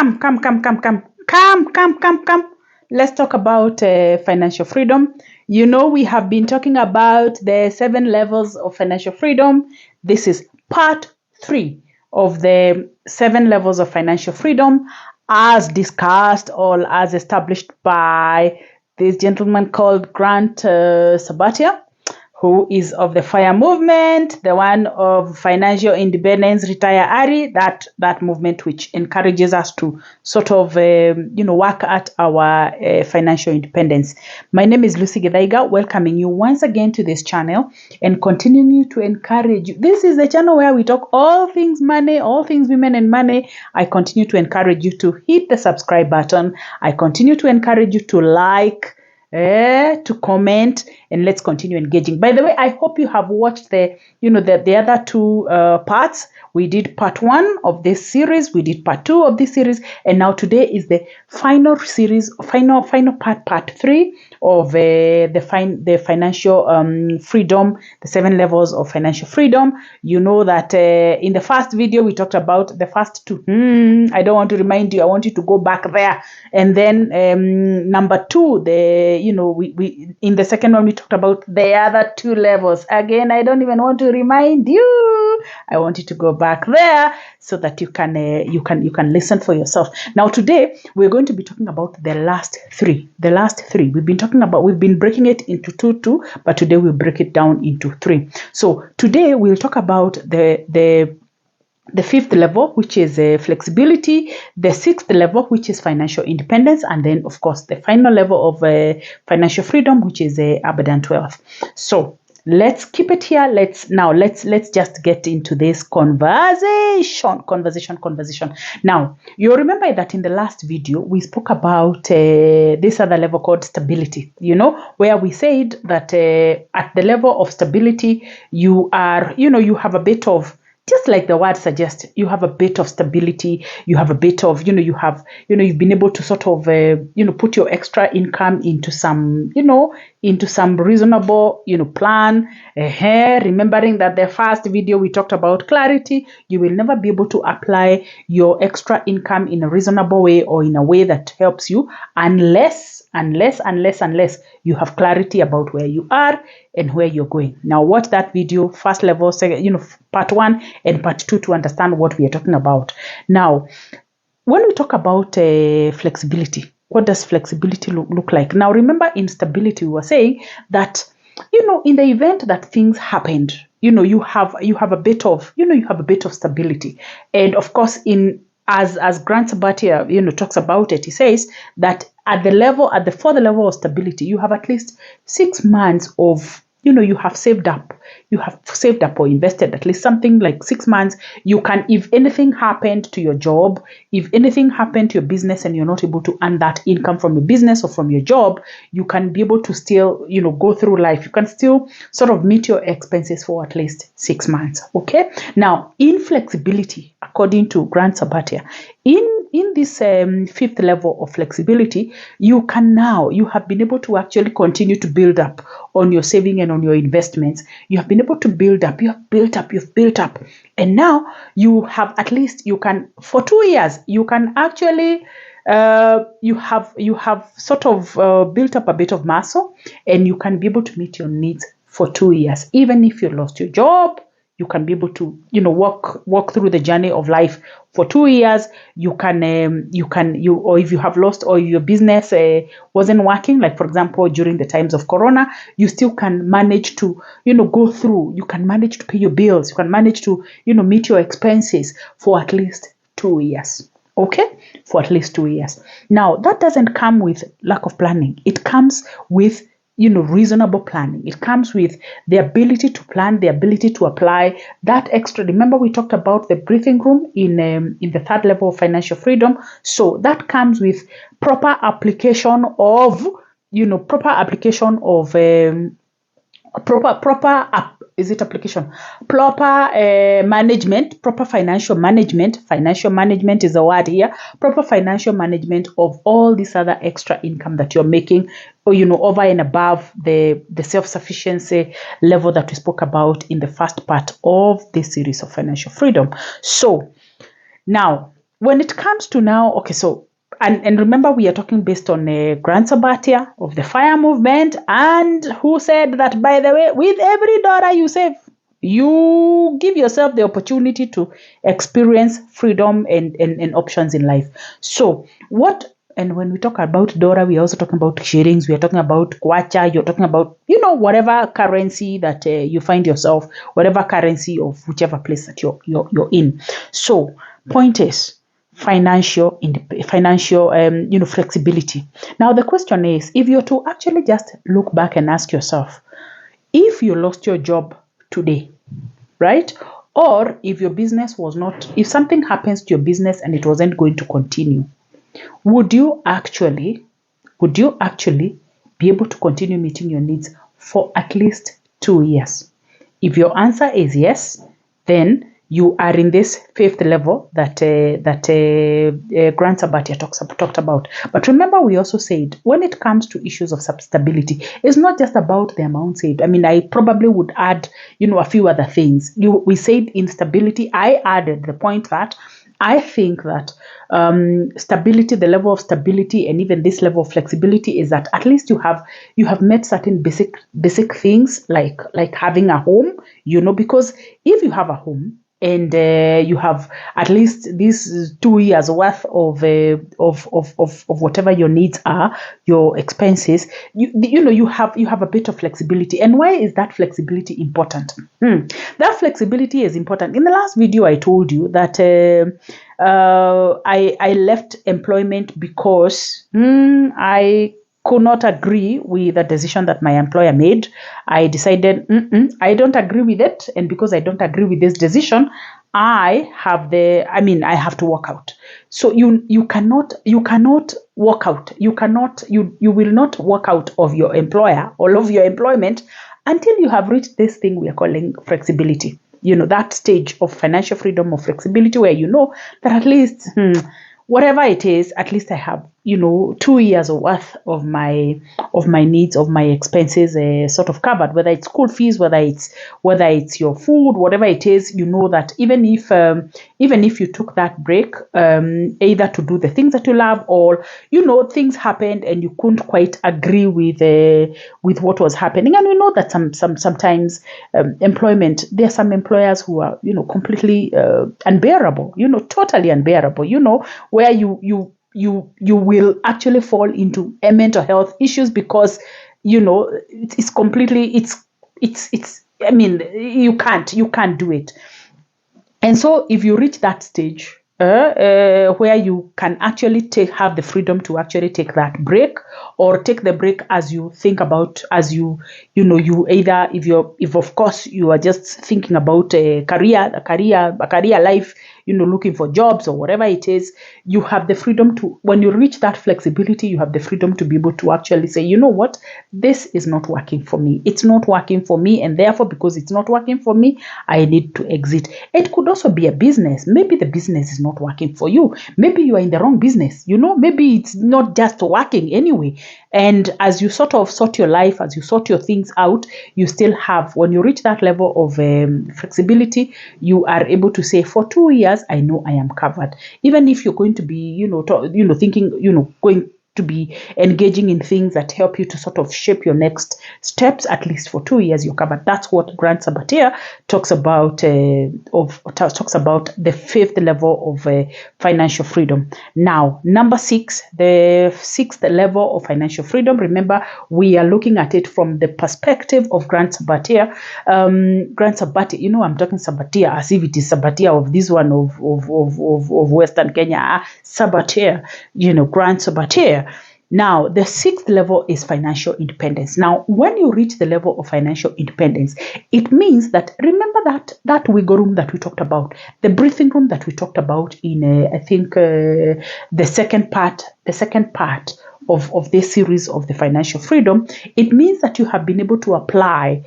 Come. Let's talk about financial freedom. You know, we have been talking about the 7 levels of financial freedom. This is part 3 of the 7 levels of financial freedom as discussed or as established by this gentleman called Grant Sabatier, who is of the FIRE movement, the one of financial independence, retire early, that movement which encourages us to sort of, work at our financial independence. My name is Lucy Gedaiga, welcoming you once again to this channel and continuing to encourage you. This is the channel where we talk all things money, all things women and money. I continue to encourage you to hit the subscribe button. I continue to encourage you to like, to comment, and let's continue engaging. By the way, I hope you have watched the other 2 parts. We did part 1 of this series, we did part 2 of this series, and now today is the final series, final part 3 of the financial freedom, the 7 levels of financial freedom. You know that in the first video we talked about the first 2. I don't want to remind you, I want you to go back there. And then number 2, we in the second one we talked about the other 2 levels. Again, I don't even want to remind you. I want you to go back there so that you can listen for yourself. Now today we're going to be talking about the last 3. The last 3 we've been breaking it into 2, but today we'll break it down into 3. So today we'll talk about the 5th level, which is flexibility, the 6th level, which is financial independence, and then of course the final level of financial freedom, which is abundant wealth. So let's keep it here. Let's just get into this conversation. Now, you remember that in the last video we spoke about this other level called stability, where we said that at the level of stability you have a bit of, just like the word suggests, you have a bit of stability, you have a bit of, you've been able to sort of, put your extra income into some reasonable, plan. Remembering that the first video we talked about clarity, you will never be able to apply your extra income in a reasonable way or in a way that helps you unless you have clarity about where you are and where you're going. Now watch that video, first level, part 1 and part 2 to understand what we are talking about. Now, when we talk about flexibility, what does flexibility look like? Now remember, in stability we were saying that, in the event that things happened, you have a bit of, stability. And of course, as Grant Sabatier, talks about it, he says that at the 4th level of stability, you have at least 6 months of, you have saved up or invested at least something like 6 months. You can, if anything happened to your job, if anything happened to your business and you're not able to earn that income from your business or from your job, you can be able to still, go through life. You can still sort of meet your expenses for at least 6 months. Okay. Now, in flexibility, according to Grant Sabatier, in this 5th level of flexibility, you have been able to actually continue to build up on your saving and on your investments. You have been able to build up, you've built up. And now you have at least, you can, for 2 years, you can actually, you have sort of built up a bit of muscle, and you can be able to meet your needs for 2 years. Even if you lost your job, you can be able to, walk through the journey of life for 2 years. You can, or if you have lost, or your business wasn't working, like for example, during the times of Corona, you still can manage to, go through, you can manage to pay your bills, you can manage to, meet your expenses for at least 2 years. Okay, for at least 2 years. Now, that doesn't come with lack of planning. It comes with reasonable planning. It comes with the ability to plan, the ability to apply that extra. Remember, we talked about the breathing room in the 3rd level of financial freedom. So that comes with proper application of, management, proper financial management. Financial management is the word here. Proper financial management of all this other extra income that you're making, or over and above the self-sufficiency level that we spoke about in the first part of this series of financial freedom. So now, when it comes to now, okay, so and remember we are talking based on Grant Sabatia of the FIRE movement, and who said that, by the way, with every dollar you save, you give yourself the opportunity to experience freedom and options in life. So what, and when we talk about dollar, we are also talking about shillings, we are talking about kwacha, you're talking about, whatever currency that you find yourself, whatever currency of whichever place that you're in. So point is, financial flexibility. Now the question is, if you're to actually just look back and ask yourself, if you lost your job today, right, or if your business was not, if something happens to your business and it wasn't going to continue, would you actually be able to continue meeting your needs for at least 2 years? If your answer is yes, then you are in this fifth level that Grant Sabatia talked about. But remember, we also said when it comes to issues of stability, it's not just about the amount saved. I mean, I probably would add, a few other things. We said instability. I added the point that I think that stability, the level of stability, and even this level of flexibility is that at least you have met certain basic things like having a home, because if you have a home and you have at least these 2 years worth of whatever your needs are, your expenses, you have a bit of flexibility. And why is that flexibility important? That flexibility is important. In the last video, I told you that I left employment because I could not agree with the decision that my employer made. I decided I don't agree with it, and because I don't agree with this decision, I have to walk out. So you cannot walk out. You will not walk out of your employer or of your employment until you have reached this thing we are calling flexibility. That stage of financial freedom or flexibility where that at least whatever it is, at least I have 2 years worth of my needs, of my expenses sort of covered, whether it's school fees, whether it's your food, whatever it is, that even if you took that break, either to do the things that you love, or things happened and you couldn't quite agree with what was happening. And we know that sometimes employment, there are some employers who are completely unbearable, totally unbearable, where you will actually fall into a mental health issues because it's completely I mean, you can't do it. And so if you reach that stage where you can actually have the freedom to actually take that break, or take the break as you think about, as you either, if of course you are just thinking about a career life, looking for jobs or whatever it is, you have the freedom to, when you reach that flexibility, you have the freedom to be able to actually say, you know what, this is not working for me. It's not working for me. And therefore, because it's not working for me, I need to exit. It could also be a business. Maybe the business is not working for you. Maybe you are in the wrong business. Maybe it's not just working anyway. And as you sort of sort your life, as you sort your things out, you still have, when you reach that level of flexibility, you are able to say, for 2 years, I know I am covered. Even if you're going to be, thinking, going to be engaging in things that help you to sort of shape your next steps, at least for 2 years you're covered. That's what Grant Sabatia talks about. Talks about the fifth level of financial freedom. Now, number 6, the sixth level of financial freedom. Remember, we are looking at it from the perspective of Grant Sabatia. Grant Sabatia, I'm talking Sabatia as if it is Sabatia of this one of Western Kenya. Sabatia, Grant Sabatia. Now, the sixth level is financial independence. Now, when you reach the level of financial independence, it means that, remember that wiggle room that we talked about, the breathing room that we talked about in, I think, the second part of this series of the financial freedom. It means that you have been able to apply,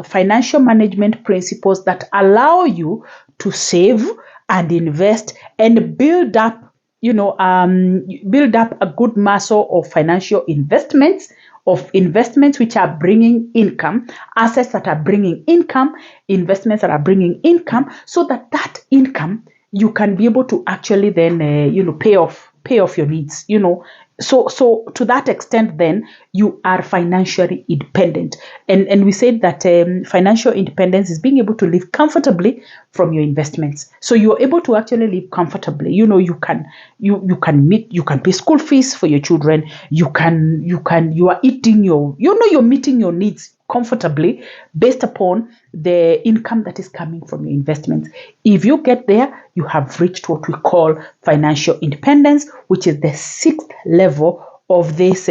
financial management principles that allow you to save and invest and build up a good muscle of financial investments, which are bringing income, assets that are bringing income, investments that are bringing income, so that income you can be able to actually then pay off your needs, so to that extent, then you are financially independent. And we said that financial independence is being able to live comfortably from your investments. So you're able to actually live comfortably. You can pay school fees for your children. You are eating you're meeting your needs comfortably based upon the income that is coming from your investments. If you get there, you have reached what we call financial independence, which is the sixth level of this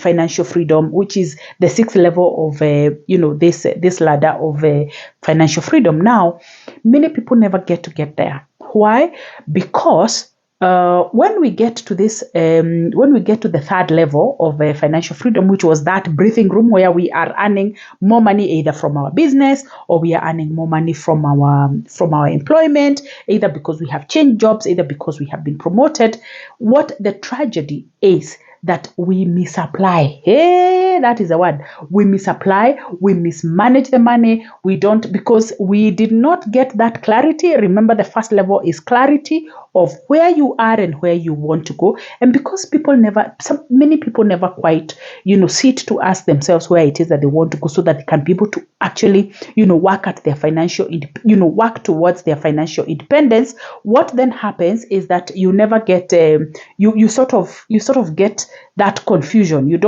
financial freedom, which is the sixth level of this ladder of financial freedom. Now, many people never get there. Why? Because when we get to the third level of financial freedom, which was that breathing room where we are earning more money either from our business, or we are earning more money from our employment, either because we have changed jobs, either because we have been promoted. What the tragedy is that we misapply. Hey, that is the word. We misapply, we mismanage the money. We don't, because we did not get that clarity. Remember, the first level is clarity of where you are and where you want to go. And because many people never quite, sit to ask themselves where it is that they want to go, so that they can be able to actually, work at their work towards their financial independence. What then happens is that you never get, you sort of get that confusion. You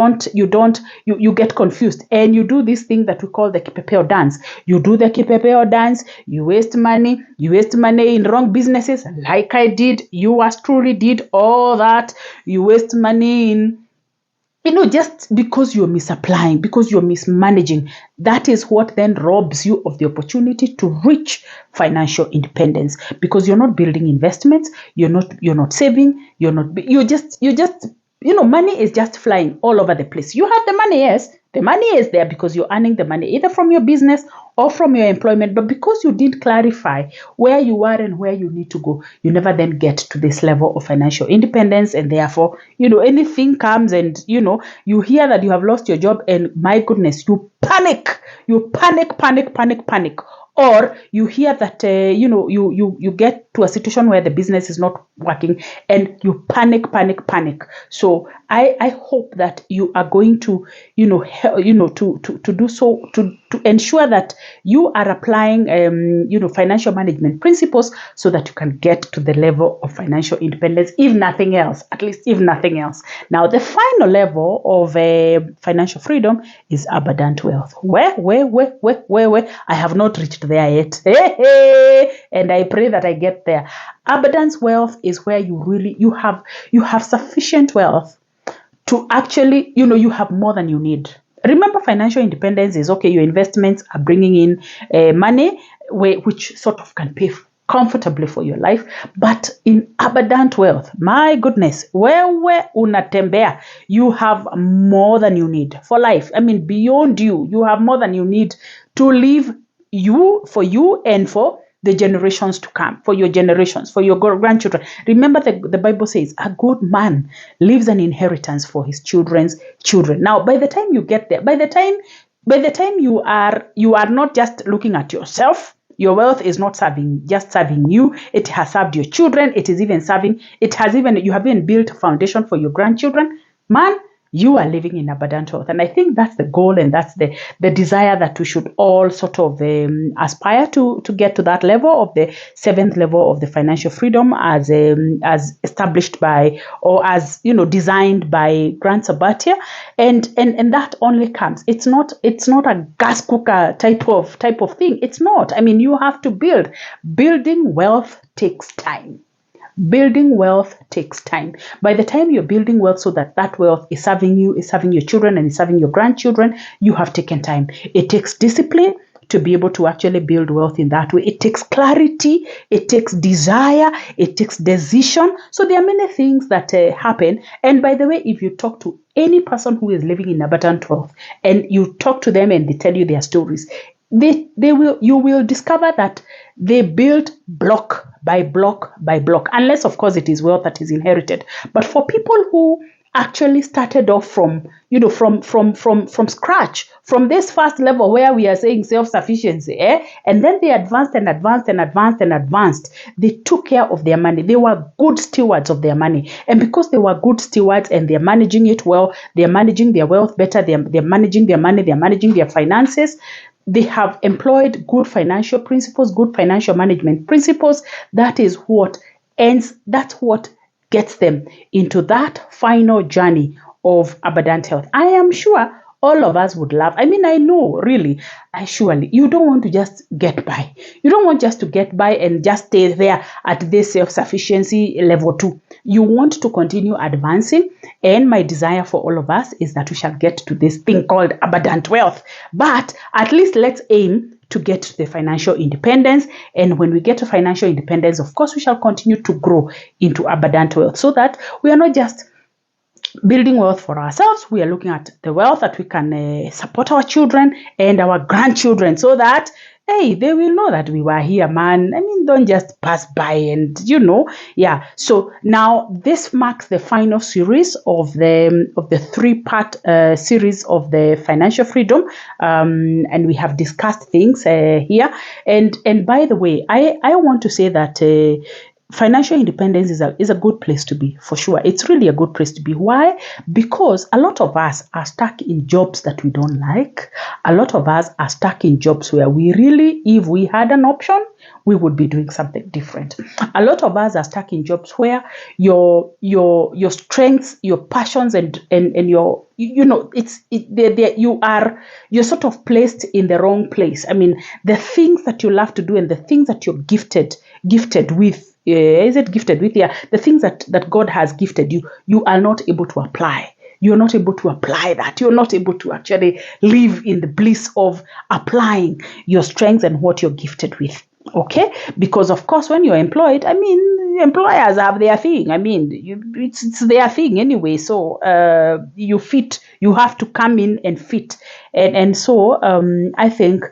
get confused, and you do this thing that we call the kipepeo dance. You do the kipepeo dance, you waste money in wrong businesses, like I did, yours truly did all that. You waste money in, just because you're misapplying, because you're mismanaging. That is what then robs you of the opportunity to reach financial independence, because you're not building investments, you're not saving, you're just money is just flying all over the place. You have the money, yes. The money is there because you're earning the money either from your business or from your employment. But because you didn't clarify where you are and where you need to go, you never then get to this level of financial independence. And therefore, anything comes and, you hear that you have lost your job, and my goodness, you panic. You panic. Or you hear that, you get to a situation where the business is not working, and you panic. So I hope that you are going to, to do so, to ensure that you are applying, financial management principles, so that you can get to the level of financial independence, if nothing else, at least if nothing else. Now, the final level of financial freedom is abundant wealth. Where? I have not reached there yet. And I pray that I get there. Abundance wealth is where you have sufficient wealth to actually, you have more than you need. Remember, financial independence is okay. Your investments are bringing in money, which sort of can pay comfortably for your life. But in abundant wealth, my goodness, where unatembea, you have more than you need for life. I mean, beyond you have more than you need to live for you and for the generations to come, for your generations, for your grandchildren. Remember, the Bible says a good man leaves an inheritance for his children's children. Now, by the time you get there, by the time you are not just looking at yourself. Your wealth is not just serving you. It has served your children. You have even built a foundation for your grandchildren. Man, you are living in abundant wealth. And I think that's the goal, and that's the desire that we should all sort of aspire to get to that level of the seventh level of the financial freedom, as established by, or as designed by Grant Sabatia. And that only comes. It's not a gas cooker type of thing. It's not. I mean, you have to build. Building wealth takes time. Building wealth takes time. By the time you're building wealth so that wealth is serving you, is serving your children, and is serving your grandchildren, you have taken time. It takes discipline to be able to actually build wealth in that way. It takes clarity, it takes desire, it takes decision. So there are many things that happen. And by the way, if you talk to any person who is living in abundant wealth, and you talk to them and they tell you their stories, you will discover that they build block by block by block, unless of course it is wealth that is inherited. But for people who actually started off from scratch, from this first level where we are saying self-sufficiency, and then they advanced and advanced and advanced and advanced. They took care of their money. They were good stewards of their money, and because they were good stewards and they're managing it well, they're managing their wealth better, they're managing their money, they're managing their finances. They have employed good financial principles, good financial management principles. That is what ends, that's what gets them into that final journey of abundant health. I am sure all of us would love. I mean, I know, really, surely you don't want to just get by. You don't want just to get by and just stay there at this self-sufficiency level 2. You want to continue advancing, and my desire for all of us is that we shall get to this thing called abundant wealth. But at least let's aim to get to the financial independence. And when we get to financial independence, of course, we shall continue to grow into abundant wealth, so that we are not just building wealth for ourselves. We are looking at the wealth that we can support our children and our grandchildren, so that, hey, they will know that we were here, man. I mean, don't just pass by and, yeah. So now this marks the final series of the 3-part series of the financial freedom, and we have discussed things here. And by the way, I want to say that financial independence is a good place to be, for sure. It's really a good place to be. Why? Because a lot of us are stuck in jobs that we don't like. A lot of us are stuck in jobs where we really, if we had an option, we would be doing something different. A lot of us are stuck in jobs where your strengths, your passions, and your, you're sort of placed in the wrong place. I mean, the things that you love to do and the things that you're gifted with, is it gifted with? Yeah, the things that God has gifted you, you are not able to apply. You're not able to apply that. You're not able to actually live in the bliss of applying your strengths and what you're gifted with. Okay? Because, of course, when you're employed, I mean, employers have their thing. I mean, it's their thing anyway. So you have to come in and fit. And so I think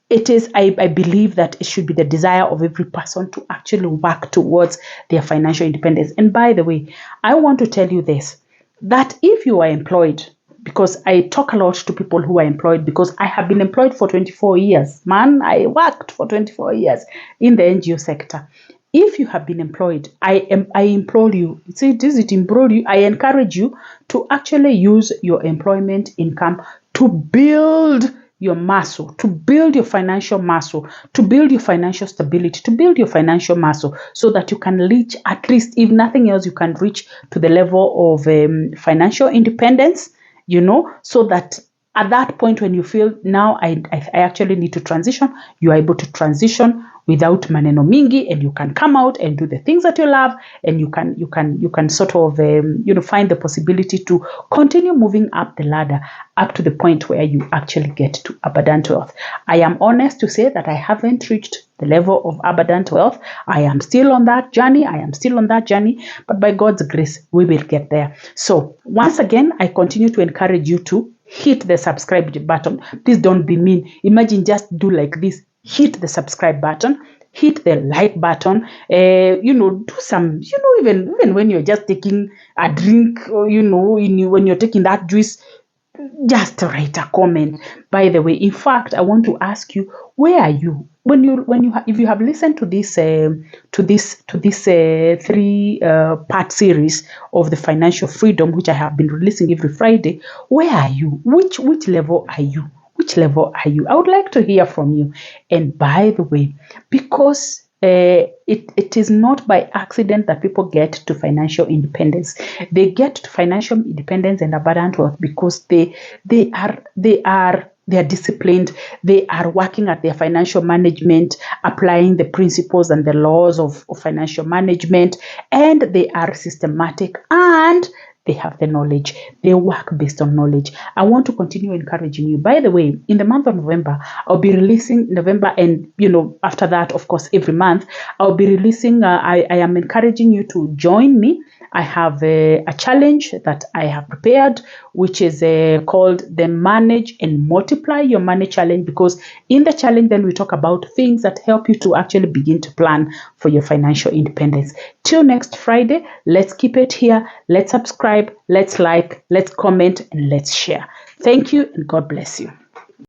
it is, I believe that it should be the desire of every person to actually work towards their financial independence. And by the way, I want to tell you this, that if you are employed, because I talk a lot to people who are employed, because I have been employed for 24 years, man. I worked for 24 years in the NGO sector. If you have been employed, I implore you, I encourage you to actually use your employment income to build your muscle, to build your financial muscle, to build your financial stability, to build your financial muscle, so that you can reach, at least, if nothing else, you can reach to the level of financial independence, so that at that point when you feel, now I actually need to transition, you are able to transition without maneno mingi, and you can come out and do the things that you love, and you can sort of find the possibility to continue moving up the ladder, up to the point where you actually get to abundant wealth. I am honest to say that I haven't reached the level of abundant wealth. I am still on that journey. But by God's grace, we will get there. So once again, I continue to encourage you to hit the subscribe button. Please don't be mean. Imagine, just do like this. Hit the subscribe button, hit the like button, do some, even when you're just taking a drink, or, when you're taking that juice, just write a comment. By the way, in fact, I want to ask you, where are you if you have listened to this 3-part series of the financial freedom, which I have been releasing every Friday? Where are you? Which level are you? Which level are you? I would like to hear from you. And by the way, because it is not by accident that people get to financial independence. They get to financial independence and abundant wealth because they are disciplined. They are working at their financial management, applying the principles and the laws of financial management, and they are systematic, and they have the knowledge. They work based on knowledge. I want to continue encouraging you. By the way, in the month of November, I'll be releasing November, and after that, of course, every month, I'll be releasing. I am encouraging you to join me. I have a challenge that I have prepared, which is called the Manage and Multiply Your Money Challenge, because in the challenge, then we talk about things that help you to actually begin to plan for your financial independence. Till next Friday, let's keep it here. Let's subscribe, let's like, let's comment, and let's share. Thank you, and God bless you.